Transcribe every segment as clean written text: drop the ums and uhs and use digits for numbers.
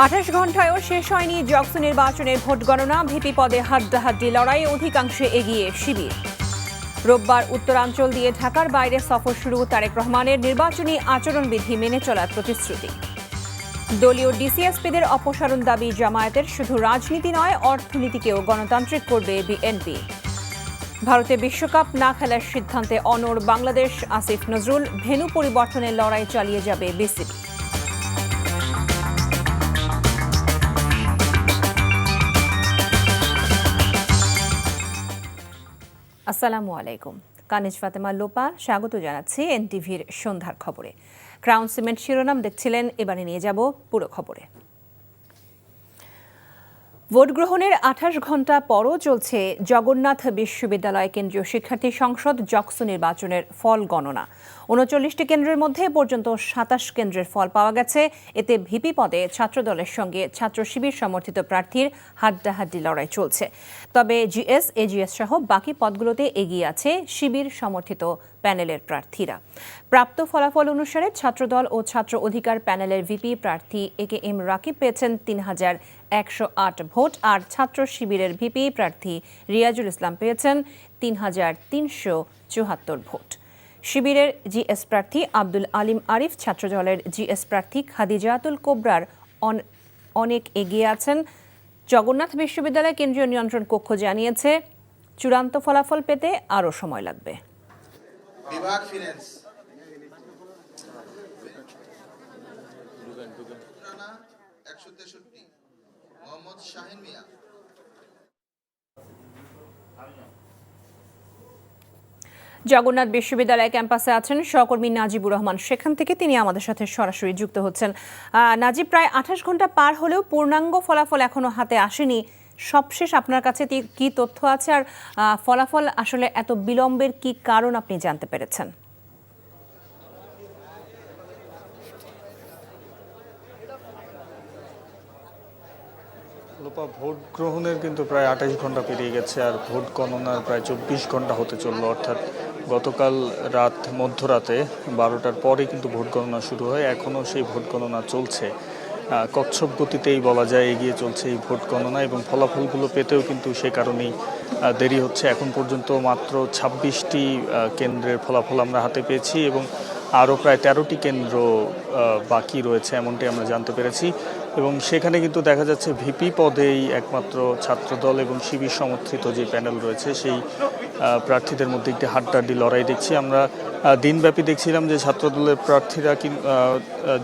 28 ঘন্টায়ও শেষ হয়নি জকসু নির্বাচনের ভোট গণনা। ভিপি পদে হাড্ডাহাড্ডি লড়াই, অধিকাংশে এগিয়ে শিবির। রোববার উত্তরাঞ্চল দিয়ে ঢাকার বাইরে সফর শুরু তারেক রহমানের। নির্বাচনী আচরণবিধি মেনে চলার প্রতিশ্রুতি। দলীয় ডিসিএসপিদের অপসারণ দাবি জামায়াতের। শুধু রাজনীতি নয়, অর্থনীতিকেও গণতান্ত্রিক করবে বিএনপি। ভারতে বিশ্বকাপ না খেলার সিদ্ধান্তে অনড় বাংলাদেশ। আসিফ নজরুল। ভেন্যু পরিবর্তনের লড়াই চালিয়ে যাবে বিসিবি। আসসালামু আলাইকুম। কানিজ ফাতেমা লোপা স্বাগত জানাচ্ছি এনটিভির সন্ধ্যার খবরে। ক্রাউন সিমেন্ট শিরোনাম দেখছিলেন, এবারে নিয়ে যাব পুরো খবরে। ভোট গ্রহণের 28 ঘণ্টা পরও চলছে জগন্নাথ বিশ্ববিদ্যালয় কেন্দ্রীয় শিক্ষার্থী সংসদ জকসু নির্বাচনের ফল গণনা। 39টি কেন্দ্রের মধ্যে পর্যন্ত 27 কেন্দ্রের ফল পাওয়া গেছে। এতে ভিপি পদে ছাত্রদলের সঙ্গে ছাত্র শিবির সমর্থিত প্রার্থীর হাড্ডাহাড্ডি লড়াই চলছে। তবে জিএস, এজিএস সহ বাকি পদগুলোতে এগিয়ে আছে শিবির সমর্থিত প্যানেলের প্রার্থীরা। প্রাপ্ত ফলাফল অনুসারে ছাত্রদল ও ছাত্র অধিকার প্যানেলের ভিপি প্রার্থী একেএম রাকিব পেয়েছেন 3108 ভোট, আর ছাত্র শিবিরের ভিপি প্রার্থী রিয়াজুল ইসলাম পেয়েছেন 3374 ভোট। শিবিরের জিএস প্রার্থী আব্দুল আলিম আরিফ ছাত্রদলের জিএস প্রার্থী খাদিজাতুল কোবরার অনেক এগিয়ে আছেন। জগন্নাথ বিশ্ববিদ্যালয় কেন্দ্রীয় নিয়ন্ত্রণ কক্ষ জানিয়েছে, চূড়ান্ত ফলাফল পেতে আরও সময় লাগবে। বিভাগ ফিনান্স মোহাম্মদ শাহিন মিয়া। জগন্নাথ বিশ্ববিদ্যালয় ক্যাম্পাসে আছেন সহকর্মী নাজিবুর রহমান। সেখান থেকে তিনি আমাদের সাথে সরাসরি যুক্ত হচ্ছেন। নাজিব, প্রায় 28 ঘন্টা পার হলেও পূর্ণাঙ্গ ফলাফল এখনো হাতে আসেনি। সবশেষ আপনার কাছে কি তথ্য আছে, আর ফলাফল আসলে এত বিলম্বের কি কারণ আপনি জানতে পেরেছেন? লোপা, ভোট গ্রহণের কিন্তু প্রায় 28 ঘন্টা পেরিয়ে গেছে, আর ভোট গণনার প্রায় 24 ঘন্টা হতে চললো। অর্থাৎ গতকাল মধ্যরাতে 12টার পরে কিন্তু ভোট গণনা শুরু হয়। এখনও সেই ভোট গণনা চলছে। কচ্ছপ গতিতেই বলা যায় এগিয়ে চলছে এই ভোট গণনা, এবং ফলাফলগুলো পেতেও কিন্তু সে কারণেই দেরি হচ্ছে। এখন পর্যন্ত মাত্র 26টি কেন্দ্রের ফলাফল আমরা হাতে পেয়েছি, এবং আরও প্রায় 13টি কেন্দ্র বাকি রয়েছে এমনটি আমরা জানতে পেরেছি। এবং সেখানে কিন্তু দেখা যাচ্ছে ভিপি পদেই একমাত্র ছাত্রদল এবং শিবির সমর্থিত যে প্যানেল রয়েছে সেই প্রার্থীদের মধ্যে একটি হাড্ডাহাড্ডি লড়াই দেখছি আমরা। দিনব্যাপী দেখছিলাম যে ছাত্রদলের প্রার্থীরা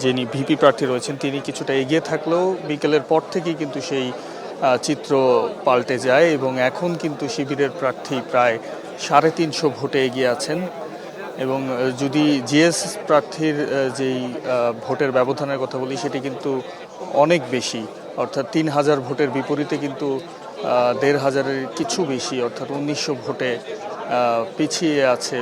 যিনি ভিপি প্রার্থী রয়েছেন তিনি কিছুটা এগিয়ে থাকলেও বিকেলের পর থেকেই কিন্তু সেই চিত্র পাল্টে যায়, এবং এখন কিন্তু শিবিরের প্রার্থী প্রায় 350 ভোটে এগিয়ে আছেন। এবং যদি জিএস প্রার্থীর যেই ভোটের ব্যবধানের কথা বলি, সেটি কিন্তু অনেক বেশি, অর্থাৎ 3000 ভোটের বিপরীতে কিন্তু 1500-এর কিছু বেশি, অর্থাৎ 1900 ভোটে পিছিয়ে আছে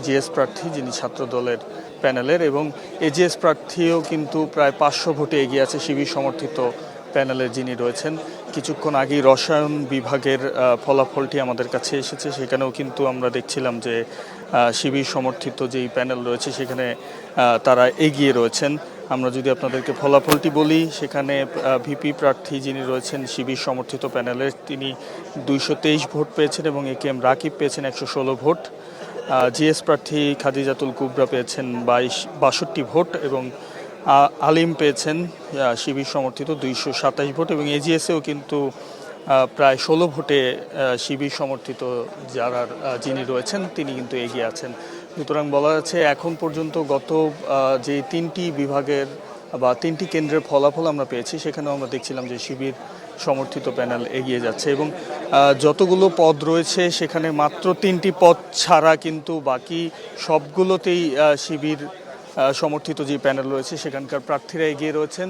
জিএস প্রার্থী যিনি ছাত্রদলের প্যানেলের, এবং এজিএস প্রার্থীও কিন্তু প্রায় 500 ভোটে এগিয়ে আছে শিবির সমর্থিত প্যানেলের যিনি রয়েছেন। কিছুক্ষণ আগেই রসায়ন বিভাগের ফলাফলটি আমাদের কাছে এসেছে, সেখানেও কিন্তু আমরা দেখছিলাম যে শিবির সমর্থিত যেই প্যানেল রয়েছে সেখানে তারা এগিয়ে রয়েছেন। আমরা যদি আপনাদেরকে ফলাফলটি বলি, সেখানে ভিপি প্রার্থী যিনি রয়েছেন শিবির সমর্থিত প্যানেলের তিনি 223 ভোট পেয়েছেন, এবং একেএম রাকিব পেয়েছেন 116 ভোট। জিএস প্রার্থী খাদিজাতুল কুবরা পেয়েছেন 62 ভোট, এবং আলিম পেয়েছেন শিবির সমর্থিত 227 ভোট, এবং এজিএসেও কিন্তু প্রায় 16 ভোটে শিবির সমর্থিত যিনি রয়েছেন তিনি কিন্তু এগিয়ে আছেন। সুতরাং বলা যাচ্ছে এখন পর্যন্ত গত যে 3টি বিভাগের বা 3টি কেন্দ্রের ফলাফল আমরা পেয়েছি, সেখানেও আমরা দেখছিলাম যে শিবির সমর্থিত প্যানেল এগিয়ে যাচ্ছে, এবং যতগুলো পদ রয়েছে সেখানে মাত্র 3টি পদ ছাড়া কিন্তু বাকি সবগুলোতেই শিবির সমর্থিত যে প্যানেল রয়েছে সেখানকার প্রার্থীরা এগিয়ে রয়েছেন।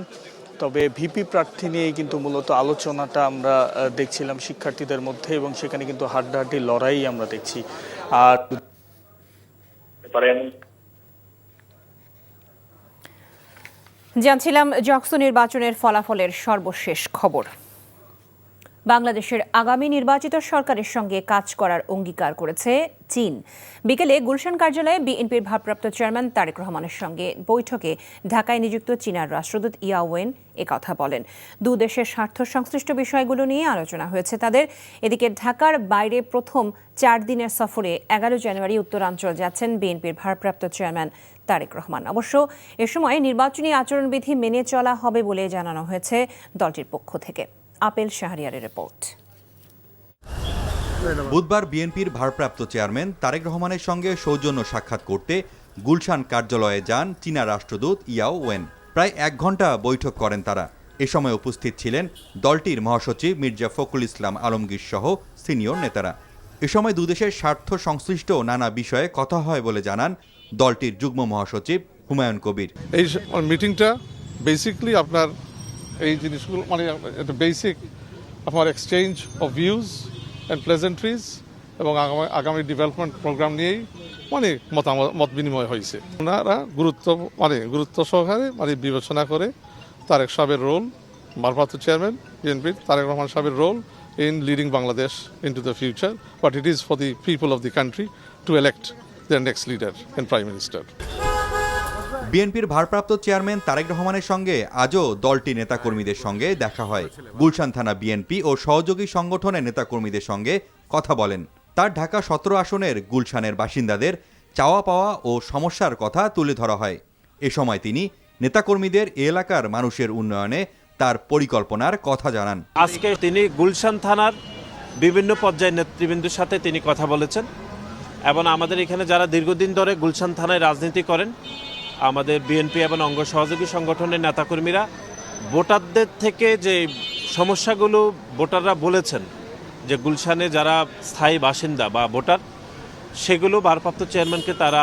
তবে ভিপি প্রার্থী নিয়েই কিন্তু মূলত আলোচনাটা আমরা দেখছিলাম শিক্ষার্থীদের মধ্যে, এবং সেখানে কিন্তু হাড্ডাহাড্ডি লড়াই আমরা দেখছি। আর জানছিলাম জকসু নির্বাচনের ফলাফলের সর্বশেষ খবর। বাংলাদেশের আগামী নির্বাচিত সরকারের সঙ্গে কাজ করার অঙ্গীকার করেছে চীন। বিকেলে গুলশান কার্যালয়ে বিএনপির ভারপ্রাপ্ত চেয়ারম্যান তারেক রহমানের সঙ্গে বৈঠকে ঢাকায় নিযুক্ত চীনার রাষ্ট্রদূত ইয়া ওয়েন একথা বলেন। দু দেশের স্বার্থ সংশ্লিষ্ট বিষয়গুলো নিয়ে আলোচনা হয়েছে তাদের। এদিকে ঢাকার বাইরে প্রথম 4 দিনের সফরে 11 জানুয়ারি উত্তরাঞ্চল যাচ্ছেন বিএনপির ভারপ্রাপ্ত চেয়ারম্যান তারেক রহমান। অবশ্য এ সময় নির্বাচনী আচরণবিধি মেনে চলা হবে বলে জানানো হয়েছে দলটির পক্ষ থেকে। আপেল শাহরিয়ারের রিপোর্ট। বুধবার বিএনপির ভারপ্রাপ্ত চেয়ারম্যান তারেক রহমানের সঙ্গে সৌজন্য সাক্ষাৎ করতে গুলশান কার্যালয়ে যান চীনা রাষ্ট্রদূত ইয়াও ওয়েন। প্রায় 1 ঘণ্টা বৈঠক করেন তারা। এ সময় উপস্থিত ছিলেন দলটির মহাসচিব মির্জা ফখরুল ইসলাম আলমগীর সহ সিনিয়র নেতারা। এ সময় দুদেশের স্বার্থ সংশ্লিষ্ট নানা বিষয়ে কথা হয় বলে জানান দলটির যুগ্ম মহাসচিব হুমায়ুন কবির। এই মিটিংটা বেসিক্যালি আপনার এই জিনিসগুলো মানে একটা বেসিক আপনার এক্সচেঞ্জ অফ ভিউজ অ্যান্ড প্লেজেন্ট্রিজ এবং আগামী ডেভেলপমেন্ট প্রোগ্রাম নিয়েই মানে মত বিনিময় হয়েছে। ওনারা গুরুত্ব সহকারে বিবেচনা করে তারেক সাহেবের রোল, ভারপ্রাপ্ত চেয়ারম্যান বিএনপির তারেক রহমান সাহেবের role in leading Bangladesh into the future, but it is for the people of the country to elect their next leader and Prime Minister. বিএনপির ভারপ্রাপ্ত চেয়ারম্যান তারেক রহমানের সঙ্গে আজও দলটি নেতাকর্মীদের সঙ্গে দেখা হয়। গুলশান থানা বিএনপি ও সহযোগী সংগঠনের নেতাকর্মীদের সঙ্গে কথা বলেন। তার ঢাকা 17 আসনের গুলশানের বাসিন্দাদের চাওয়া পাওয়া ও সমস্যার কথা তুলে ধরা হয়। এ সময় তিনি নেতাকর্মীদের এলাকার মানুষের উন্নয়নে তার পরিকল্পনার কথা জানান। আজকে তিনি গুলশান থানার বিভিন্ন পর্যায়ের নেতৃবৃন্দের সাথে তিনি কথা বলেছেন এবং আমাদের এখানে যারা দীর্ঘদিন ধরে গুলশান থানায় রাজনীতি করেন, আমাদের বিএনপি এবং অঙ্গ সহযোগী সংগঠনের নেতাকর্মীরা ভোটারদের থেকে যে সমস্যাগুলো ভোটাররা বলেছেন, যে গুলশানে যারা স্থায়ী বাসিন্দা বা ভোটার, সেগুলো ভারপ্রাপ্ত চেয়ারম্যানকে তারা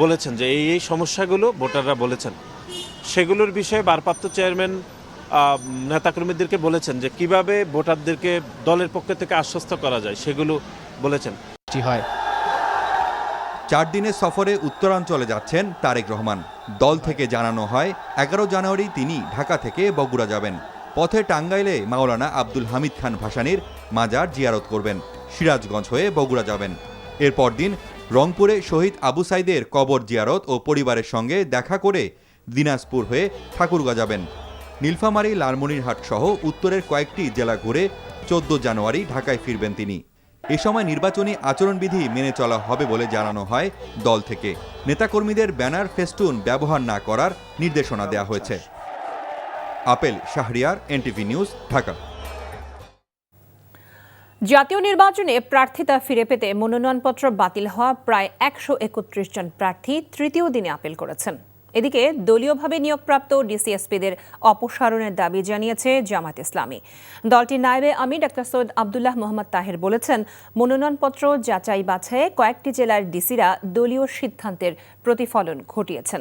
বলেছেন যে এই সমস্যাগুলো ভোটাররা বলেছেন। সেগুলোর বিষয়ে ভারপ্রাপ্ত চেয়ারম্যান নেতাকর্মীদেরকে বলেছেন যে কিভাবে ভোটারদেরকে দলের পক্ষ থেকে আশ্বস্ত করা যায়, সেগুলো বলেছেন। 4 দিনের সফরে উত্তরাঞ্চলে যাচ্ছেন তারেক রহমান। দল থেকে জানানো হয় 11 জানুয়ারি তিনি ঢাকা থেকে বগুড়া যাবেন। পথে টাঙ্গাইলে মাওলানা আব্দুল হামিদ খান ভাসানীর মাজার জিয়ারত করবেন। সিরাজগঞ্জ হয়ে বগুড়া যাবেন। এরপর দিন রংপুরে শহীদ আবু সাইদের কবর জিয়ারত ও পরিবারের সঙ্গে দেখা করে দিনাজপুর হয়ে ঠাকুরগাঁ যাবেন। নীলফামারী, লালমনিরহাট সহ উত্তরের কয়েকটি জেলা ঘুরে 14 জানুয়ারি ঢাকায় ফিরবেন তিনি। এ সময় নির্বাচনী আচরণবিধি মেনে চলা হবে বলে জানানো হয় দল থেকে। নেতাকর্মীদের ব্যানার, ফেস্টুন ব্যবহার না করার নির্দেশনা দেওয়া হয়েছে। Apple Shahriar, NTV news, Dhaka. জাতীয় নির্বাচনে প্রার্থিতা ফিরে পেতে মনোনয়নপত্র বাতিল হওয়া প্রায় 131 জন প্রার্থী তৃতীয় দিনে আপিল করেছেন। এদিকে দলীয়ভাবে নিয়োগপ্রাপ্ত ডিসিএসপিদের অপসারণের দাবি জানিয়েছে জামাত ইসলামী। দলটির নায়েবে আমির ডাক্তার সৈয়দ আব্দুল্লাহ মোহাম্মদ তাহের বলেছেন, মনোনয়নপত্র যাচাই বাছাইয়ে কয়েকটি জেলার ডিসিরা দলীয় সিদ্ধান্তের প্রতিফলন ঘটিয়েছেন।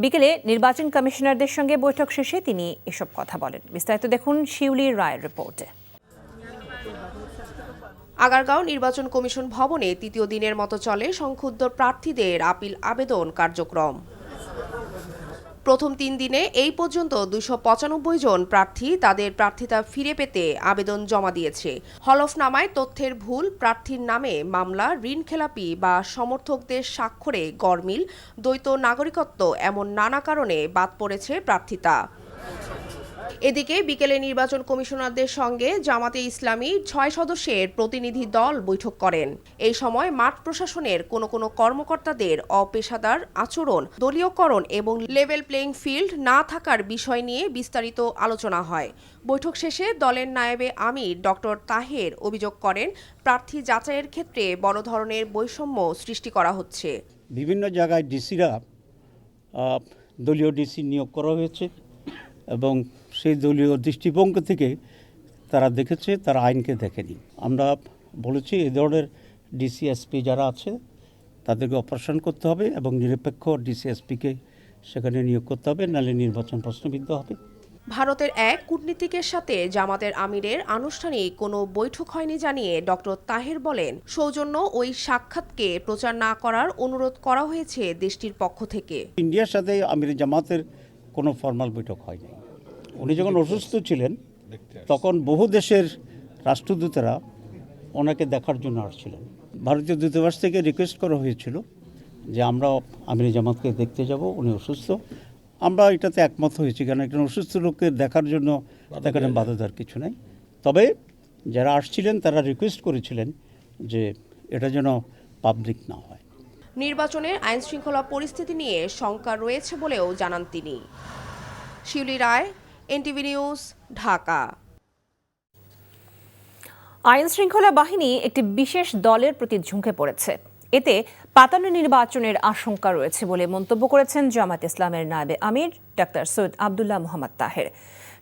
বিকেলে নির্বাচন কমিশনারদের সঙ্গে বৈঠক শেষে তিনি এসব কথা বলেন। বিস্তারিত দেখুন শিউলি রায়ের রিপোর্টে। আগারগাঁও নির্বাচন কমিশন ভবনে তৃতীয় দিনের মতো চলে সংক্ষুব্ধ প্রার্থীদের আপিল আবেদন কার্যক্রম। প্রথম 3 দিনে এই পর্যন্ত 295 জন প্রার্থী তাদের প্রার্থিতা ফিরে পেতে আবেদন জমা দিয়েছে। হলফনামায় তথ্যের ভুল, প্রার্থীর নামে মামলা, ঋণখেলাপি বা সমর্থকদের স্বাক্ষরে গরমিল, দ্বৈত নাগরিকত্ব এমন নানা কারণে বাদ পড়েছে প্রার্থিতা। এদিকে বিকেলে নির্বাচন কমিশনারদের সঙ্গে জামাতে ইসলামী 6 সদস্যের প্রতিনিধি দল বৈঠক করেন। এই সময় মাঠ প্রশাসনের কোনো কর্মকর্তাদের অপেশাদার আচরণ, দলীয়করণ এবং লেভেল প্লেইং ফিল্ড না থাকার বিষয় নিয়ে বিস্তারিত আলোচনা হয়। বৈঠক শেষে দলের নায়েবে আমির ডক্টর তাহের অভিযোগ করেন, প্রার্থী যাচাইয়ের ক্ষেত্রে বড় ধরনের বৈষম্য সৃষ্টি করা হচ্ছে। বিভিন্ন জায়গায় ডিসিরা দলীয় ডিসি নিয়োগ করা হয়েছে এবং সেই দলীয় দৃষ্টিভঙ্গি থেকে তারা দেখেছে, তারা আইনকে দেখেনি। আমরা বলেছি এই ধরনের ডিসিএসপি যারা আছে তাদেরকে অপারেশন করতে হবে এবং নিরপেক্ষ ডিসিএসপিকে সেখানে নিয়োগ করতে হবে, নাহলে নির্বাচন প্রশ্নবিদ্ধ হবে। ভারতের এক কূটনীতিকের সাথে জামাতের আমিরের আনুষ্ঠানিক কোনো বৈঠক হয়নি জানিয়ে ডক্টর তাহের বলেন, সৌজন্য ওই সাক্ষাৎকে প্রচার না করার অনুরোধ করা হয়েছে দেশটির পক্ষ থেকে। ইন্ডিয়ার সাথে আমির জামাতের কোনো ফর্মাল বৈঠক হয়নি। উনি যখন অসুস্থ ছিলেন তখন বহু দেশের রাষ্ট্রদূতেরা ওনাকে দেখার জন্য আসছিলেন। ভারতীয় দূতাবাস থেকে রিকোয়েস্ট করা হয়েছিল যে আমরা আমির জামাতকে দেখতে যাব, উনি অসুস্থ। আমরা এটাতে একমত হয়েছি, কারণ একজন অসুস্থ লোককে দেখার জন্য এখানে বাধা দেওয়ার কিছু নাই। তবে যারা আসছিলেন তারা রিকোয়েস্ট করেছিলেন যে এটা যেন পাবলিক না হয়। নির্বাচনের আইনশৃঙ্খলা পরিস্থিতি নিয়ে শঙ্কা রয়েছে বলেও জানান তিনি। শিউলি রায়, এনটিভি নিউজ, ঢাকা। আইন শৃঙ্খলা বাহিনী একটি বিশেষ দলের প্রতি ঝুঁকে পড়েছে। এতে পাতানো নির্বাচনের আশঙ্কা রয়েছে বলে মন্তব্য করেছেন জামায়াত ইসলামের নায়েবে আমির ডাক্তার সৈয়দ আব্দুল্লাহ মোহাম্মদ তাহের।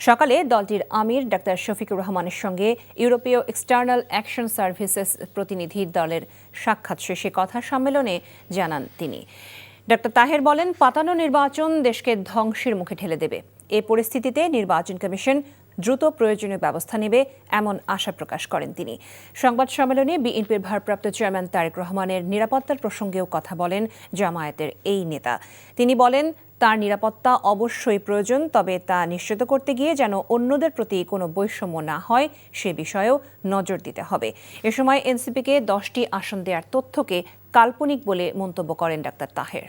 সকালে দলটির আমির ডাক্তার শফিকুর রহমানের সঙ্গে ইউরোপীয় এক্সটার্নাল অ্যাকশন সার্ভিসেস প্রতিনিধি দলের সাক্ষাৎ শেষে কথা সম্মেলনে জানান তিনি। ডাক্তার তাহের বলেন, পাতানো নির্বাচন দেশকে ধ্বংসের মুখে ঠেলে দেবে। এ পরিস্থিতিতে নির্বাচন কমিশন দ্রুত প্রয়োজনীয় ব্যবস্থা নেবে এমন আশা প্রকাশ করেন তিনি। সংবাদ সম্মেলনে বিএনপির ভারপ্রাপ্ত চেয়ারম্যান তারেক রহমানের নিরাপত্তার প্রসঙ্গেও কথা বলেন জামায়াতের এই নেতা। তিনি বলেন, তার নিরাপত্তা অবশ্যই প্রয়োজন, তবে তা নিশ্চিত করতে গিয়ে যেন অন্যদের প্রতি কোনো বৈষম্য না হয় সে বিষয়েও নজর দিতে হবে। এ সময় এনসিপিকে 10টি আসন দেওয়ার তথ্যকে কাল্পনিক বলে মন্তব্য করেন ডাক্তার তাহের।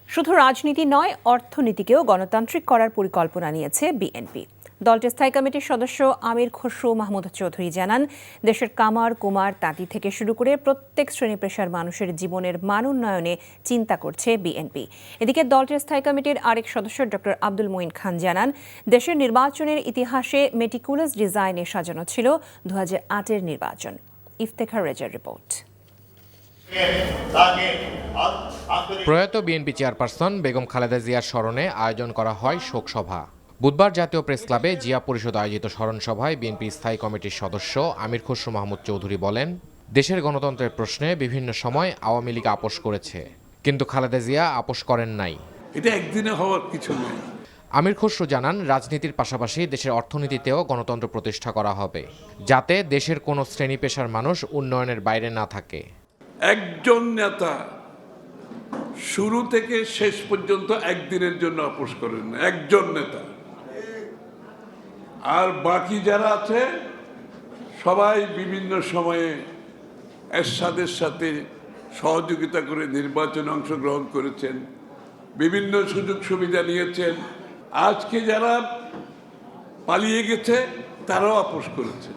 শুধু রাজনীতি নয়, অর্থনীতিকেও গণতান্ত্রিক করার পরিকল্পনা নিয়েছে বিএনপি। দলটির স্থায়ী কমিটির সদস্য আমির খসরু মাহমুদ চৌধুরী জানান, দেশের কামার কুমার তাঁতি থেকে শুরু করে প্রত্যেক শ্রেণী পেশার মানুষের জীবনের মান উন্নয়নে চিন্তা করছে বিএনপি। এদিকে দলটির স্থায়ী কমিটির আরেক সদস্য ডক্টর আব্দুল মঈন খান জানান, দেশের নির্বাচনের ইতিহাসে মেটিকুলাস ডিজাইনে সাজানো ছিল 2008-এর নির্বাচন। ইফতেখার রেজার রিপোর্ট। প্রয়াত বিএনপি চেয়ারপারসন বেগম খালেদা জিয়ার স্মরণে আয়োজন করা হয় শোকসভা। বুধবার জাতীয় প্রেস ক্লাবে জিয়া পরিষদ আয়োজিত স্মরণ সভায় বিএনপি স্থায়ী কমিটির সদস্য আমির খসরু মাহমুদ চৌধুরী বলেন, দেশের গণতন্ত্রের প্রশ্নে বিভিন্ন সময় আওয়ামী লীগ আপোষ করেছে, কিন্তু খালেদা জিয়া আপোষ করেন নাই। এটা একদিনে হওয়ার কিছু নয়। আমির খসরু জানান, রাজনীতির পাশাপাশি দেশের অর্থনীতিতেও গণতন্ত্র প্রতিষ্ঠা করা হবে, যাতে দেশের কোনো শ্রেণী পেশার মানুষ উন্নয়নের বাইরে না থাকে। একজন নেতা শুরু থেকে শেষ পর্যন্ত একদিনের জন্য আপোষ করেন না, একজন নেতা। আর বাকি যারা আছে সবাই বিভিন্ন সময়ে এরশাদের সাথে সহযোগিতা করে নির্বাচনে অংশগ্রহণ করেছেন, বিভিন্ন সুযোগ সুবিধা নিয়েছেন। আজকে যারা পালিয়ে গেছে তারাও আপোষ করেছে।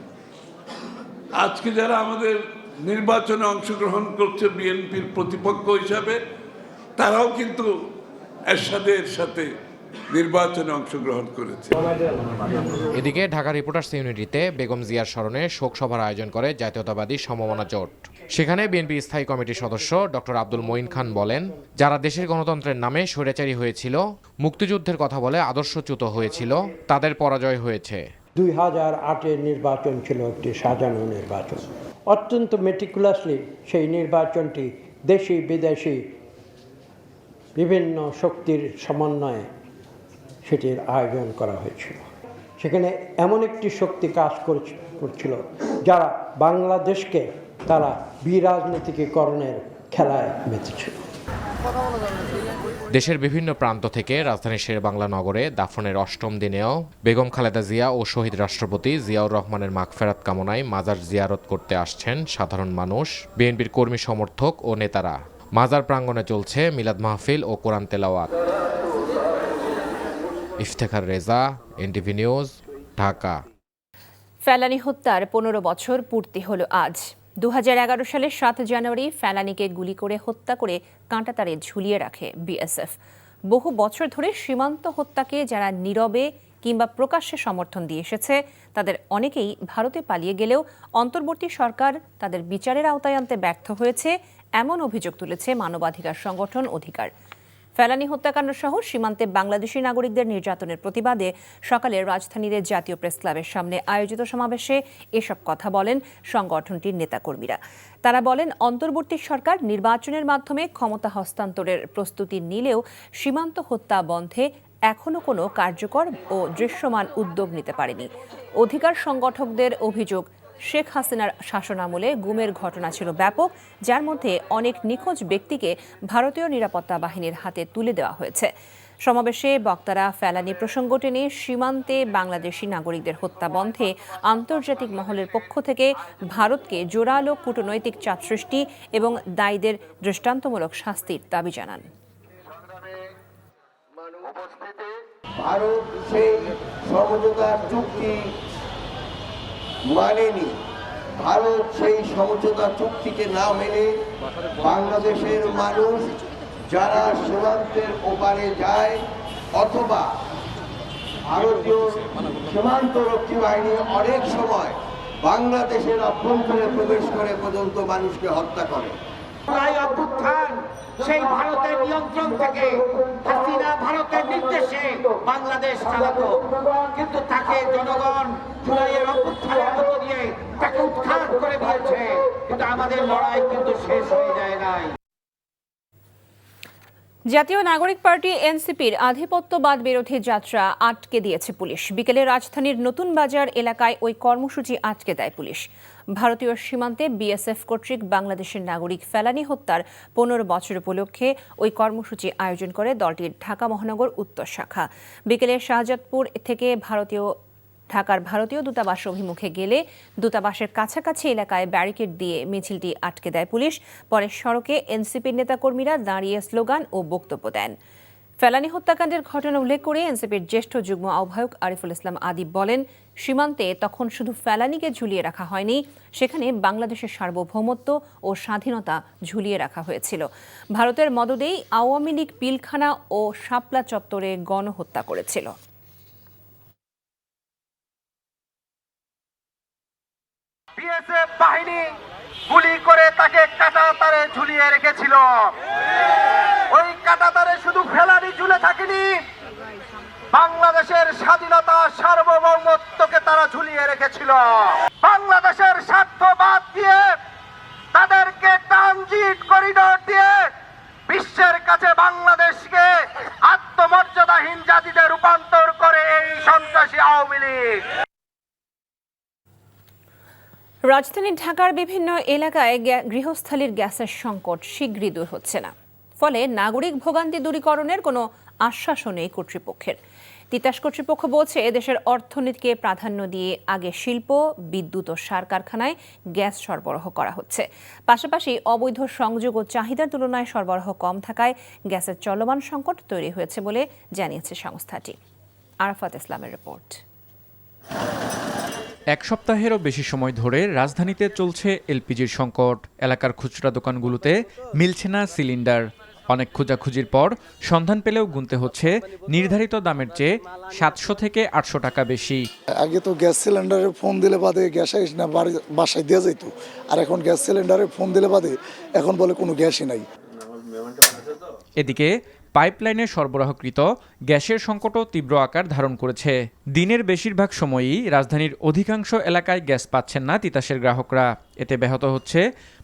আজকে যারা আমাদের নির্বাচনে অংশগ্রহণ করছে বিএনপির প্রতিপক্ষ হিসাবে, তারাও কিন্তু এরশাদের সাথে নির্বাচনে অংশগ্রহণ করেছে। এদিকে ঢাকা রিপোর্টার্স ইউনিটিতে বেগম জিয়ার স্মরণে শোক সভার আয়োজন করে জাতীয়তাবাদী সমমনা জোট। সেখানে বিএনপি স্থায়ী কমিটির সদস্য ডক্টর আব্দুল মঈন খান বলেন, যারা দেশের গণতন্ত্রের নামে স্বৈরাচারী হয়েছিল, মুক্তিযুদ্ধের কথা বলে আদর্শচ্যুত হয়েছিল, তাদের পরাজয় হয়েছে। 2008-এর নির্বাচন ছিল একটি সাজানো নির্বাচন। অত্যন্ত মেটিকুলাসলি সেই নির্বাচনটি দেশি বিদেশি বিভিন্ন শক্তির সমন্বয়ে সেটির আয়োজন করা হয়েছিল। সেখানে এমন একটি শক্তি কাজ করছিল যারা বাংলাদেশকে তারা বিরাজনীতিকরণের খেলায় মেতেছিল। দেশের বিভিন্ন প্রান্ত থেকে রাজধানীর শেরেবাংলা নগরে দাফনের 8ম দিনেও বেগম খালেদা জিয়া ও শহীদ রাষ্ট্রপতি জিয়াউর রহমানের মাগফেরাত কামনায় মাজার জিয়ারত করতে আসছেন সাধারণ মানুষ, বিএনপির কর্মী সমর্থক ও নেতারা। মাজার প্রাঙ্গণে চলছে মিলাদ মাহফিল ও কোরআন তেলাওয়াত। Iftekhar Reza, NTV news, Dhaka. ফেলানী হত্যার 15 বছর পূর্তি হলো আজ। 2011 সালের 7 জানুয়ারি ফেলানীকে গুলি করে হত্যা করে কাঁটাতারে ঝুলিয়ে রাখে বিএসএফ। বহু বছর ধরে সীমান্ত হত্যাকে যারা নীরবে কিংবা প্রকাশ্যে সমর্থন দিয়ে এসেছে, তাদের অনেকেই ভারতে পালিয়ে গেলেও অন্তর্বর্তী সরকার তাদের বিচারের আওতায় আনতে ব্যর্থ হয়েছে, এমন অভিযোগ তুলেছে মানবাধিকার সংগঠন অধিকার। ফেলানী হত্যাকাণ্ড সহ সীমান্তে বাংলাদেশি নাগরিকদের নির্যাতনের প্রতিবাদে সকালে রাজধানীর জাতীয় প্রেস ক্লাবের সামনে আয়োজিত সমাবেশে এসব কথা বলেন সংগঠনটির নেতাকর্মীরা। তারা বলেন, অন্তর্বর্তী সরকার নির্বাচনের মাধ্যমে ক্ষমতা হস্তান্তরের প্রস্তুতি নিলেও সীমান্ত হত্যা বন্ধে এখনো কোনো কার্যকর ও দৃশ্যমান উদ্যোগ নিতে পারেনি। অধিকার সংগঠকদের অভিযোগ, শেখ হাসিনার শাসনামলে গুমের ঘটনা ছিল ব্যাপক, যার মধ্যে অনেক নিখোঁজ ব্যক্তিকে ভারতীয় নিরাপত্তা বাহিনীর হাতে তুলে দেওয়া হয়েছে। সমাবেশে বক্তারা ফেলানি প্রসঙ্গ টেনে সীমান্তে বাংলাদেশি নাগরিকদের হত্যা বন্ধে আন্তর্জাতিক মহলের পক্ষ থেকে ভারতকে জোরালো কূটনৈতিক চাপ সৃষ্টি এবং দায়ীদের দৃষ্টান্তমূলক শাস্তির দাবি জানান। ভারত সেই সমঝোতা চুক্তি মানেনি। ভারত সেই সমঝোতা চুক্তিকে না মেনে বাংলাদেশের মানুষ যারা সীমান্তের ওপারে যায় অথবা ভারতীয় সীমান্তরক্ষী বাহিনী অনেক সময় বাংলাদেশের অভ্যন্তরে প্রবেশ করে পর্যন্ত মানুষকে হত্যা করে। সেই ভারতের নিয়ন্ত্রণ থেকে হাসিনা ভারতের নির্দেশে বাংলাদেশ চালাতো, কিন্তু তাকে জনগণ জুলাইয়ের অভ্যুত্থানের মধ্য দিয়ে তাকে উৎখাত করে দিয়েছে, কিন্তু আমাদের লড়াই কিন্তু শেষ হয়ে যায় নাই। জাতীয় নাগরিক পার্টি এনসিপির আধিপত্যবাদ বিরোধী যাত্রা আটকে দিয়েছে পুলিশ। বিকেলে রাজধানীর নতুন বাজার এলাকায় ওই কর্মসূচি আটকে দেয় পুলিশ। ভারতীয় সীমান্তে বিএসএফ কর্তৃক বাংলাদেশের নাগরিক ফেলানি হত্যার 15 বছর উপলক্ষে ওই কর্মসূচি আয়োজন করে দলটির ঢাকা মহানগর উত্তর শাখা। বিকেলে শাহজাদপুর থেকে ঢাকার ভারতীয় দূতাবাস অভিমুখে গেলে দূতাবাসের কাছাকাছি এলাকায় ব্যারিকেড দিয়ে মিছিলটি আটকে দেয় পুলিশ। পরে সড়কে এনসিপির নেতাকর্মীরা দাঁড়িয়ে স্লোগান ও বক্তব্য দেন। ফেলানি হত্যাকাণ্ডের ঘটনা উল্লেখ করে এনসিপির জ্যেষ্ঠ যুগ্ম আহ্বায়ক আরিফুল ইসলাম আদিব বলেন, সীমান্তে তখন শুধু ফেলানিকে ঝুলিয়ে রাখা হয়নি, সেখানে বাংলাদেশের সার্বভৌমত্ব ও স্বাধীনতা ঝুলিয়ে রাখা হয়েছিল। ভারতের মদদেই আওয়ামী লীগ পিলখানা ও শাপলা চত্বরে গণহত্যা করেছিল। বিএসএফ বাহিনী গুলি করে তাকে কাঁটাতারে ঝুলিয়ে রেখেছিল। ওই কাঁটাতারে শুধু ফেলানি ঝুলে থাকেনি, বাংলাদেশের স্বাধীনতা সার্বভৌমত্বকে তারা ঝুলিয়ে রেখেছিল। বাংলাদেশের স্বার্থ বাদ দিয়ে তাদেরকে ট্রানজিট করিডোর দিয়ে বিশ্বের কাছে বাংলাদেশকে আত্মমর্যাদাহীন জাতিতে রূপান্তর করে এই সন্ত্রাসী আওয়ামী লীগ। রাজধানী ঢাকার বিভিন্ন এলাকায় গৃহস্থালির গ্যাসের সংকট শীঘ্রই দূর হচ্ছে না, ফলে নাগরিক ভোগান্তি দূরীকরণের কোনো আশ্বাসও নেই কর্তৃপক্ষের। তিতাস কর্তৃপক্ষ বলছে, দেশের অর্থনীতিকে প্রাধান্য দিয়ে আগে শিল্প, বিদ্যুৎ ও সার কারখানায় গ্যাস সরবরাহ করা হচ্ছে। পাশাপাশি অবৈধ সংযোগ ও চাহিদার তুলনায় সরবরাহ কম থাকায় গ্যাসের চলমান সংকট তৈরি হয়েছে বলে জানিয়েছে সংস্থাটি। আরাফাত ইসলামের রিপোর্ট। এক সপ্তাহেরও বেশি সময় ধরে রাজধানীতে চলছে এলপিজির সংকট। এলাকার খুচরা দোকানগুলোতে মিলছে না সিলিন্ডার। অনেক খোঁজাখুঁজির পর সন্ধান পেলেও গুনতে হচ্ছে নির্ধারিত দামের চেয়ে 700 থেকে 800 টাকা বেশি। আগে তো গ্যাস সিলিন্ডারে ফোন দিলে বাদে গ্যাস আসে না, বাসায় দেওয়া যেত, আর এখন গ্যাস সিলিন্ডারে ফোন দিলে বাদে এখন বলে কোনো গ্যাসই নাই। এদিকে পাইপলাইনে সরবরাহকৃত গ্যাসের সংকটও তীব্র আকার ধারণ করেছে। দিনের বেশিরভাগ সময়ই রাজধানীর অধিকাংশ এলাকায় গ্যাস পাচ্ছেন না তিতাসের গ্রাহকরা। এতে ব্যাহত হচ্ছে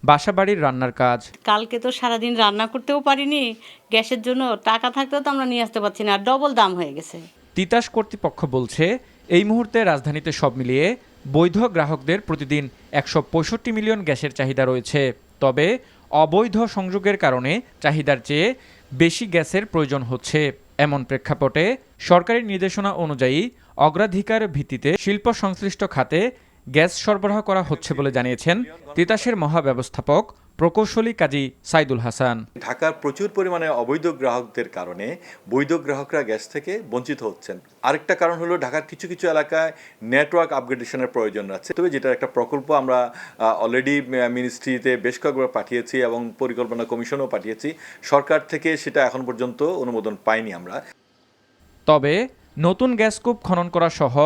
বাসাবাড়ির রান্নার কাজ। কালকে তো সারাদিন রান্না করতেও পারিনি, গ্যাসের জন্য টাকা থাকতেও তো আমরা নিয়ে আসতে পারছি না, ডবল দাম হয়ে গেছে। তিতাস কর্তৃপক্ষ বলছে, এই মুহূর্তে রাজধানীতে সব মিলিয়ে বৈধ গ্রাহকদের প্রতিদিন 165 মিলিয়ন গ্যাসের চাহিদা রয়েছে। তবে অবৈধ সংযোগের কারণে চাহিদার চেয়ে বেশি গ্যাসের প্রয়োজন হচ্ছে। এমন প্রেক্ষাপটে সরকারি নির্দেশনা অনুযায়ী অগ্রাধিকার ভিত্তিতে শিল্প সংশ্লিষ্ট খাতে গ্যাস সরবরাহ করা হচ্ছে বলে জানিয়েছেন তিতাসের মহাব্যবস্থাপক প্রকৌশলী কাজী সাইদুল হাসান। ঢাকার প্রচুর পরিমাণে অবৈধ গ্রাহকদের কারণে বৈধ গ্রাহকরা গ্যাস থেকে বঞ্চিত হচ্ছেন। আরেকটা কারণ হলো ঢাকার কিছু কিছু এলাকায় নেটওয়ার্ক আপগ্রেডেশনের প্রয়োজন আছে। তবে যেটার একটা প্রকল্প আমরা অলরেডি মিনিস্ট্রিতে বেশ কয়েকবার পাঠিয়েছি এবং পরিকল্পনা কমিশনও পাঠিয়েছি। সরকার থেকে সেটা এখন পর্যন্ত অনুমোদন পাইনি আমরা। তবে নতুন গ্যাসকূপ খনন করা সহ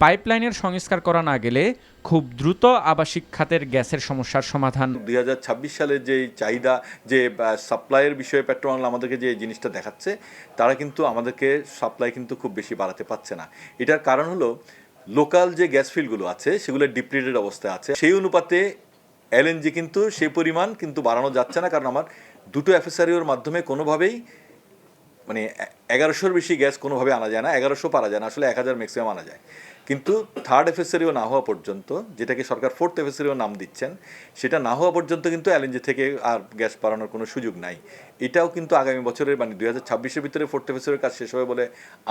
পাইপলাইনের সংস্কার করা না গেলে খুব দ্রুত আবাসিক খাতের গ্যাসের সমস্যার সমাধান। 2026 সালের যে চাহিদা, যে সাপ্লাইয়ের বিষয়ে পেট্রোবাংলা আমাদেরকে যে জিনিসটা দেখাচ্ছে, তারা কিন্তু আমাদেরকে সাপ্লাই কিন্তু খুব বেশি বাড়াতে পারছে না। এটার কারণ হলো লোকাল যে গ্যাস ফিল্ডগুলো আছে সেগুলো ডিপ্লিটেড অবস্থায় আছে। সেই অনুপাতে এলএনজি কিন্তু সেই পরিমাণ কিন্তু বাড়ানো যাচ্ছে না, কারণ আমার দুটো এফএসআরইউর মাধ্যমে কোনোভাবেই মানে 1100-র বেশি গ্যাস কোনোভাবে আনা যায় না। 1100 পারা যায় না, আসলে 1000 ম্যাক্সিমাম আনা যায়। কিন্তু থার্ড এফএসআরিও না হওয়া পর্যন্ত, যেটাকে সরকার ফোর্থ এফএসআরিও নাম দিচ্ছেন, সেটা না হওয়া পর্যন্ত কিন্তু এলএনজি থেকে আর গ্যাস বাড়ানোর কোনো সুযোগ নাই। এটাও কিন্তু আগামী বছরের 2026-এর ভিতরে ফোর্থ এফএসআরির কাজ শেষ হবে বলে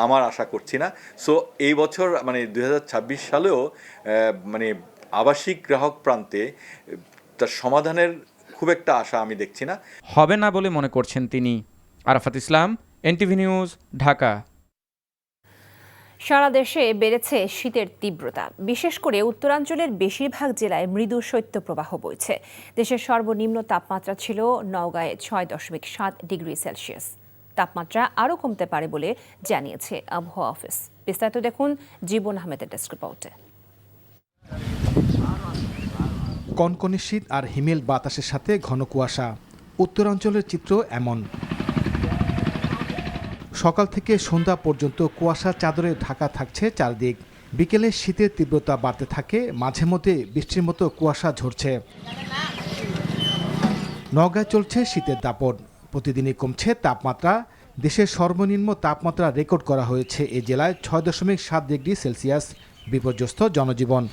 আমার আশা করছি না। সো এই বছর 2026 সালেও আবাসিক গ্রাহক প্রান্তে তার সমাধানের খুব একটা আশা আমি দেখছি না। হবে না বলে মনে করছেন তিনি। আরাফাত ইসলাম, এনটিভি নিউজ, ঢাকা। সারা দেশে বেড়েছে শীতের তীব্রতা। বিশেষ করে উত্তরাঞ্চলের বেশিরভাগ জেলায় মৃদু শৈত্যপ্রবাহ বইছে। দেশের সর্বনিম্ন তাপমাত্রা ছিল নওগাঁয় 6.7 ডিগ্রি সেলসিয়াস। তাপমাত্রা আরও কমতে পারে বলে জানিয়েছে আবহাওয়া অফিস। বিস্তারিত দেখুন জীবন আহমেদের ডেস্ক রিপোর্টে। কনকনে শীত আর হিমেল বাতাসের সাথে ঘন কুয়াশা। উত্তরাঞ্চলের চিত্র এমন। সকাল থেকে সন্ধ্যা পর্যন্ত কুয়াশার চাদরে ঢাকা থাকছে চারদিক। বিকেলে শীতের তীব্রতা বাড়তে থাকে, মাঝে মধ্যে বৃষ্টির মতো কুয়াশা ঝরছে। নওগাঁয় চলছে শীতের দাপট। প্রতিদিনই কমছে তাপমাত্রা। দেশের সর্বনিম্ন তাপমাত্রা রেকর্ড করা হয়েছে এ জেলায় 6.7 ডিগ্রি সেলসিয়াস। বিপর্যস্ত জনজীবন।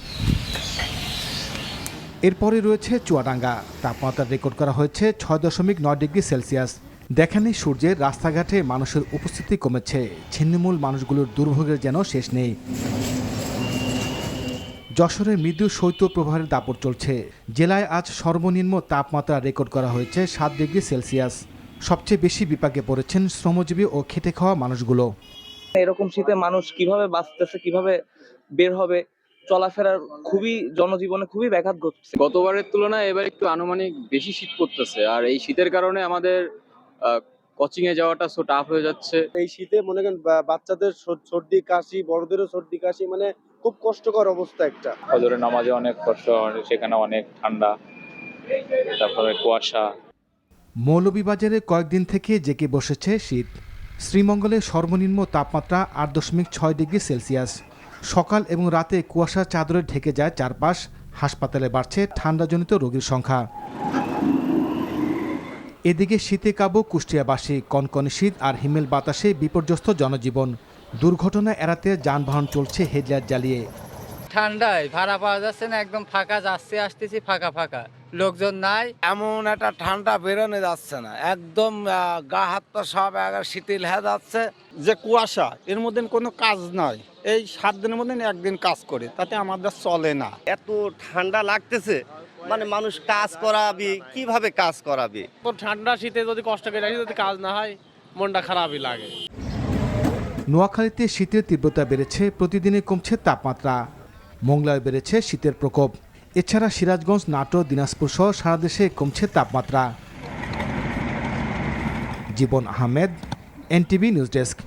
এরপরে রয়েছে চুয়াডাঙ্গা। তাপমাত্রা রেকর্ড করা হয়েছে 6.9 ডিগ্রি সেলসিয়াস। দেখানি সূর্যের রাস্তাঘাটে মানুষের উপস্থিতি কমেছে। ছিন্নমূল মানুষগুলোর দুর্ভোগের যেন শেষ নেই। যশোরের মৃদু শৈত্যপ্রবাহের দাপট চলছে। জেলায় আজ সর্বনিম্ন তাপমাত্রা রেকর্ড করা হয়েছে 7 ডিগ্রি সেলসিয়াস। সবচেয়ে বেশি বিপাকে পড়েছেন শ্রমজীবী ও খেটে খাওয়া মানুষগুলো। এরকম শীতে মানুষ কিভাবে বাঁচতেছে, কিভাবে বের হবে, চলাফেরার জনজীবনে খুবই ব্যাঘাত ঘটছে। গতবারের তুলনায় এবার একটু আনুমানিক বেশি শীত পড়তেছে, আর এই শীতের কারণে আমাদের কোচিং এ যাওয়াটা সো টাফ হয়ে যাচ্ছে। এই শীতে মনে করেন বাচ্চাদের সর্দি কাশি, বড়দেরও সর্দি কাশি, খুব কষ্টকর অবস্থা একটা। ফজরের নামাজে অনেক কষ্ট, সেখানে অনেক ঠান্ডা, তারপরে কুয়াশা। মৌলভীবাজারে কয়েকদিন থেকে জেঁকে বসেছে শীত। শ্রীমঙ্গলে সর্বনিম্ন তাপমাত্রা 8.6 ডিগ্রি সেলসিয়াস। সকাল এবং রাতে কুয়াশার চাদরে ঢেকে যায় চারপাশ। হাসপাতালে বাড়ছে ঠান্ডাজনিত রোগীর সংখ্যা। এদিকে শীতে কাবু কুষ্টিয়াবাসী। কনকনে শীত আর হিমেল বাতাসে বিপর্যস্ত জনজীবন। দুর্ঘটনা এড়াতে যানবাহন চলছে হেডলাইট জ্বালিয়ে। ঠান্ডায় ভাড়া পাওয়া যাচ্ছে না, একদম ফাঁকা আসতেছি ফাঁকা ফাঁকা, লোকজন নাই। এমন একটা ঠান্ডা বেরোনো যাচ্ছে না, একদম গা হাত পা সব শিথিল হয়ে যাচ্ছে। যে কুয়াশা, এর মধ্যে কোনো কাজ নয়। এই 7 দিনের মধ্যে একদিন কাজ করে, তাতে আমাদের চলে না। এত ঠান্ডা লাগতেছে, মানুষ কাজ করাবি কিভাবে, কাজ করাবি? ঠান্ডা শীতে যদি কষ্ট করে যদি কাজ না হয়, মনটা খারাপই লাগে। নোয়াখালীতে শীতের তীব্রতা বেড়েছে, প্রতিদিনে কমছে তাপমাত্রা। মোংলায় বেড়েছে শীতের প্রকোপ। এছাড়া সিরাজগঞ্জ, নাটোর, দিনাজপুর সহ সারা দেশে কমছে তাপমাত্রা। Jibon Ahmed, NTV news desk.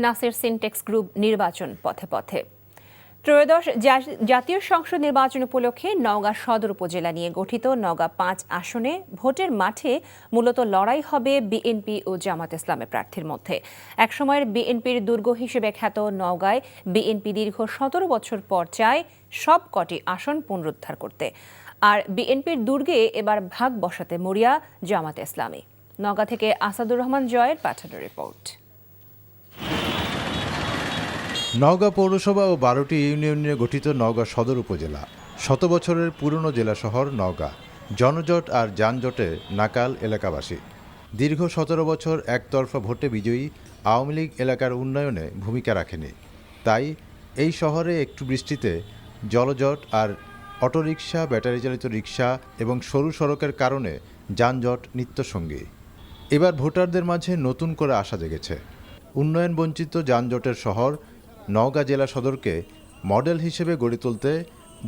Nasir Syntex group নির্বাচন পথে পথে। ত্রয়োদশ জাতীয় সংসদ নির্বাচন উপলক্ষে নওগাঁ সদর উপজেলা নিয়ে গঠিত নওগাঁ 5 আসনে ভোটের মাঠে মূলত লড়াই হবে বিএনপি ও জামাত ইসলামের প্রার্থীর মধ্যে। একসময়ের বিএনপির দুর্গ হিসেবে খ্যাত নওগাঁয় বিএনপি দীর্ঘ 17 বছর পর চায় সব কটি আসন পুনরুদ্ধার করতে। আর বিএনপির দুর্গে এবার ভাগ বসাতে মরিয়া জামাত ইসলামী। নওগাঁ থেকে আসাদুর রহমান জয়ের পাঠানো রিপোর্ট। নওগাঁ পৌরসভা ও 12টি ইউনিয়ন নিয়ে গঠিত নওগাঁ সদর উপজেলা। 100 বছরের পুরনো জেলা শহর নওগাঁ। জনজট আর যানজটে নাকাল এলাকাবাসী। দীর্ঘ 17 বছর একতরফা ভোটে বিজয়ী আওয়ামী লীগ এলাকার উন্নয়নে ভূমিকা রাখেনি। তাই এই শহরে একটু বৃষ্টিতে জলজট আর অটোরিকশা, ব্যাটারি চালিত রিকশা এবং সরু সড়কের কারণে যানজট নিত্যসঙ্গী। এবার ভোটারদের মাঝে নতুন করে আশা জেগেছে। উন্নয়ন বঞ্চিত যানজটের শহর নওগাঁ জেলা সদরকে মডেল হিসেবে গড়ে তুলতে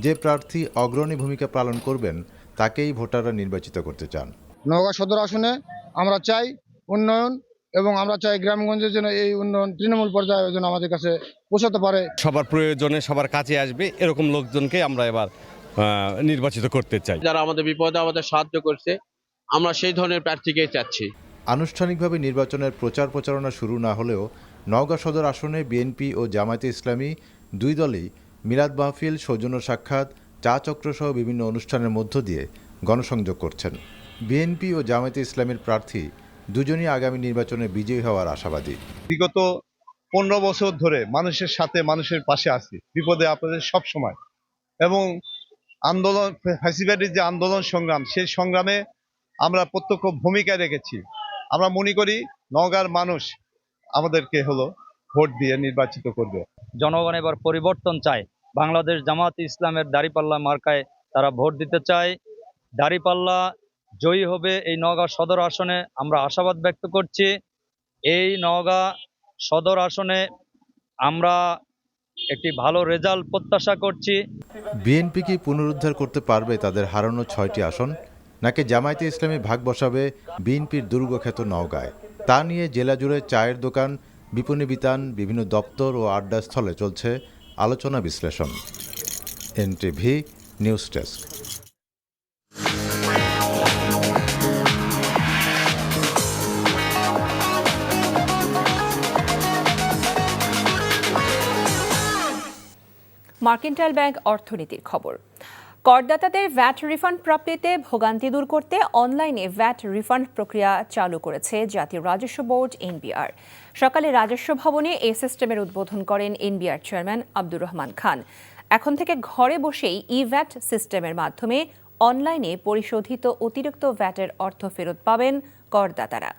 যে প্রার্থী অগ্রণী ভূমিকা পালন করবেন তাকেই ভোটাররা নির্বাচিত করতে চান। নওগাঁ সদর আসনে আমরা চাই উন্নয়ন, এবং আমরা চাই গ্রামগঞ্জের জন্য এই উন্নয়ন তৃণমূল পর্যায়ে যেন আমাদের কাছে পৌঁছাতে পারে। সবার প্রয়োজনে সবার কাছে আসবে এরকম লোকজনকে আমরা এবার নির্বাচিত করতে চাই। যারা আমাদের বিপদে আমাদের সাহায্য করছে, আমরা সেই ধরনের প্রার্থীকেই চাচ্ছি। আনুষ্ঠানিকভাবে নির্বাচনের প্রচার প্রচারণা শুরু না হলেও নওগাঁ সদর আসনে বিএনপি ও জামায়াতে ইসলামী দুই দলই মিলাদ মাহফিল, সৌজন্য সাক্ষাৎ, চা চক্রসহ বিভিন্ন অনুষ্ঠানের মধ্য দিয়ে গণসংযোগ করছেন। বিএনপি ও জামায়াতে ইসলামীর প্রার্থী দুজনই আগামী নির্বাচনে বিজয়ী হওয়ার আশাবাদী। বিগত 15 বছর ধরে মানুষের সাথে, মানুষের পাশে আছি, বিপদে আপদে সব সময়। এবং আন্দোলন, ফ্যাসিবাদের যে আন্দোলন সংগ্রাম, সেই সংগ্রামে আমরা প্রত্যক্ষ ভূমিকা রেখেছি। আমরা মনে করি নওগাঁর মানুষ আমাদেরকে ভোট দিয়ে নির্বাচিত করবে। জনগণ এবার পরিবর্তন চায়। বাংলাদেশ জামাত ইসলামের দাঁড়িপাল্লা মার্কায় তারা ভোট দিতে চায়। দাঁড়িপাল্লা জয়ী হবে এই নওগাঁ সদর আসনে, আমরা আশাবাদ ব্যক্ত করছি। এই নওগাঁ সদর আসনে আমরা একটি ভালো রেজাল্ট প্রত্যাশা করছি। বিএনপি কি পুনরুদ্ধার করতে পারবে তাদের হারানো 6টি আসন, নাকি জামায়াতে ইসলামী ভাগ বসাবে বিএনপির দুর্গখ্যাত নওগাঁয়? তা নিয়ে জেলা জুড়ে চায়ের দোকান, বিপণী বিতান, বিভিন্ন দপ্তর ও আড্ডাস্থলে চলছে আলোচনা বিশ্লেষণ। NTV news desk. Mercantile bank অর্থনীতির খবর। করদাতাদের ভ্যাট রিফান্ড প্রাপ্তিতে ভোগান্তি দূর করতে অনলাইনে ভ্যাট রিফান্ড প্রক্রিয়া চালু করেছে জাতীয় রাজস্ব বোর্ড এনবিআর। সকালে রাজস্ব ভবনে এই সিস্টেমের উদ্বোধন করেন এনবিআর চেয়ারম্যান আব্দুর রহমান খান। এখন থেকে ঘরে বসেই ই-ভ্যাট সিস্টেমের মাধ্যমে অনলাইনে পরিশোধিত অতিরিক্ত ভ্যাটের অর্থ ফেরত পাবেন করদাতারা।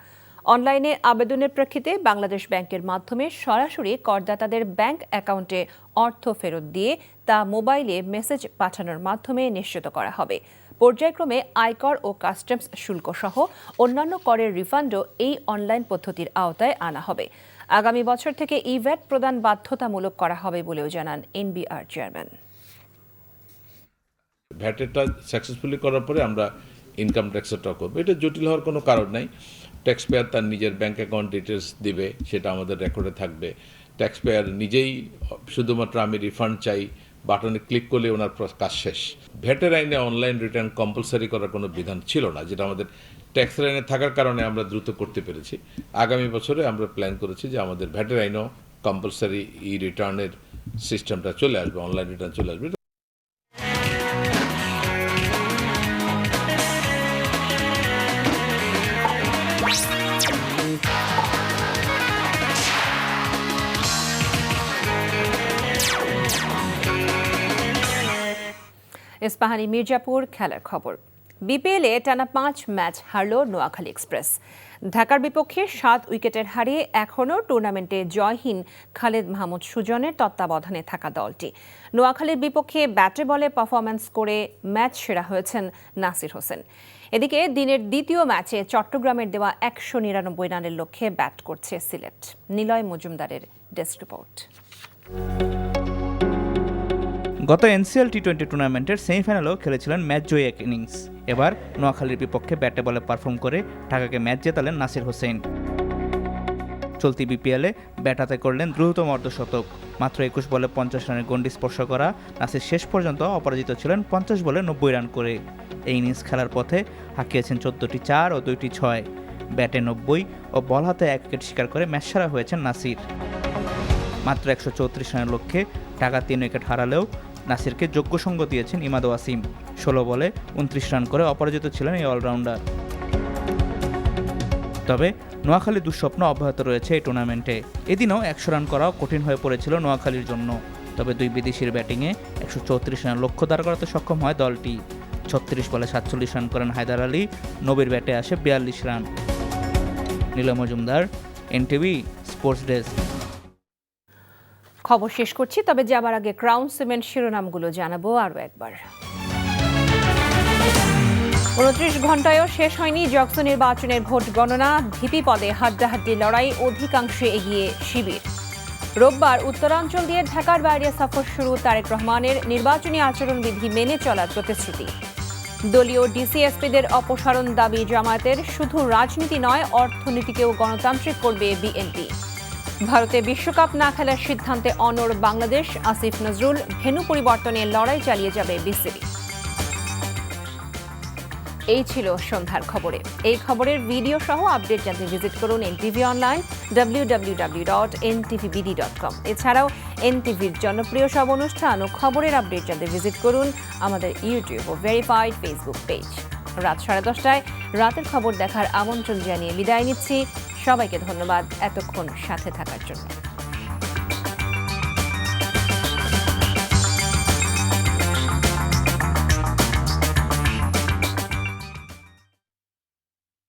অনলাইনে আবেদনের প্রেক্ষিতে বাংলাদেশ ব্যাংকের মাধ্যমে সরাসরি করদাতাদের ব্যাংক অ্যাকাউন্টে অর্থ ফেরত দিয়ে তা মোবাইলে মেসেজ পাঠানোর মাধ্যমে নিশ্চিত করা হবে। পর্যায়ক্রমে আয়কর ও কাস্টমস শুল্ক সহ অন্যান্য করের রিফান্ডও এই অনলাইন পদ্ধতির আওতায় আনা হবে। আগামী বছর থেকে ই-ভ্যাট প্রদান বাধ্যতামূলক করা হবে বলেও জানান এনবিআর চেয়ারম্যান। ভ্যাটেরটা সাকসেসফুলি করার পরে আমরা ইনকাম ট্যাক্সেরটা করবো। এটা জটিল হওয়ার কোনো কারণ নাই। ট্যাক্স পেয়ার তার নিজের ব্যাঙ্ক অ্যাকাউন্ট ডিটেলস দিবে, সেটা আমাদের রেকর্ডে থাকবে। ট্যাক্স পেয়ার নিজেই শুধুমাত্র আমি রিফান্ড চাই বাটনে ক্লিক করলে ওনার কাজ শেষ। ভ্যাটের আইনে অনলাইন রিটার্ন কম্পালসারি করার কোনো বিধান ছিল না, যেটা আমাদের ট্যাক্সের আইনে থাকার কারণে আমরা দ্রুত করতে পেরেছি। আগামী বছরে আমরা প্ল্যান করেছি যে আমাদের ভ্যাটের আইনেও কম্পালসারি ই রিটার্নের সিস্টেমটা চলে আসবে, অনলাইন রিটার্ন চলে আসবে। ইস্পাহানি মির্জাপুর খেলার খবর। বিপিএলে টানা 5 ম্যাচ হারল নোয়াখালী এক্সপ্রেস। ঢাকার বিপক্ষে 7 উইকেটের হারে এখনও টুর্নামেন্টে জয়হীন খালেদ মাহমুদ সুজনের তত্ত্বাবধানে থাকা দলটি। নোয়াখালীর বিপক্ষে ব্যাটে বলে পারফরম্যান্স করে ম্যাচ সেরা হয়েছেন নাসির হোসেন। এদিকে দিনের দ্বিতীয় ম্যাচে চট্টগ্রামের দেওয়া 199 রানের লক্ষ্যে ব্যাট করছে সিলেট। নিলয় মজুমদারের ডেস্ক রিপোর্ট। গত এনসিএল টি20 টুর্নামেন্টের সেমিফাইনালেও খেলেছিলেন ম্যাচ জয়ী এক ইনিংস। এবার নোয়াখালীর বিপক্ষে ব্যাটে বলে পারফর্ম করে ঢাকাকে ম্যাচ জেতালেন নাসির হোসেন। চলতি বিপিএলে ব্যাট হাতে করলেন দ্রুততম অর্ধশতক। মাত্র 21 বলে 50 রানের গন্ডি স্পর্শ করা নাসির শেষ পর্যন্ত অপরাজিত ছিলেন 50 বলে 90 রান করে। এই ইনিংস খেলার পথে হাঁকিয়েছেন 14টি 4 ও 2টি 6। ব্যাটে 90 ও বল হাতে 1 উইকেট শিকার করে ম্যাচ সেরা হয়েছেন নাসির। মাত্র 134 রানের লক্ষ্যে ঢাকা 3 উইকেট হারালেও নাসিরকে যোগ্য সঙ্গ দিয়েছেন ইমাদ ওয়াসিম। 16 বলে 29 রান করে অপরাজিত ছিলেন এই অলরাউন্ডার। তবে নোয়াখালী দুঃস্বপ্ন অব্যাহত রয়েছে এই টুর্নামেন্টে। এদিনও 100 রান করাও কঠিন হয়ে পড়েছিল নোয়াখালীর জন্য। তবে 2 বিদেশির ব্যাটিংয়ে 134 রানের লক্ষ্য দাঁড় করাতে সক্ষম হয় দলটি। 36 বলে 47 রান করেন হায়দার আলী, নবীর ব্যাটে আসে 42 run. Niloy Majumdar, NTV sports desk. খবর শেষ করছি, তবে যাবার আগে ক্রাউন সিমেন্ট শিরোনামগুলো জানাবো আরও একবার। 29 ঘন্টায়ও শেষ হয়নি জকসন নির্বাচনের ভোট গণনা। ভিপি পদে হাড্ডাহাড্ডি লড়াই, অধিকাংশে এগিয়ে শিবির। রোববার উত্তরাঞ্চল দিয়ে ঢাকার বাইরে সফর শুরু তারেক রহমানের। নির্বাচনী আচরণবিধি মেনে চলার প্রতিশ্রুতি। দলীয় ডিসিএসপিদের অপসারণ দাবি জামায়াতের। শুধু রাজনীতি নয়, অর্থনীতিকেও গণতান্ত্রিক করবে বিএনপি। ভারতে বিশ্বকাপ না খেলার সিদ্ধান্তে অনড় বাংলাদেশ। আসিফ নজরুল, ভেন্যু পরিবর্তনে লড়াই চালিয়ে যাবে বিসিবি। এই ছিল সন্ধ্যার খবরে। এই খবরের ভিডিও সহ আপডেট জানতে ভিজিট করুন এনটিভি অনলাইন www.ntvbd.com। এছাড়াও এনটিভির জনপ্রিয় সব অনুষ্ঠান ও খবরের আপডেট জানতে ভিজিট করুন আমাদের ইউটিউব ও ভেরিফাইড ফেসবুক পেজ। রাত 10:30টায় রাতের খবর দেখার আমন্ত্রণ জানিয়ে বিদায় নিচ্ছি। সবাইকে ধন্যবাদ এতক্ষণ সাথে থাকার জন্য।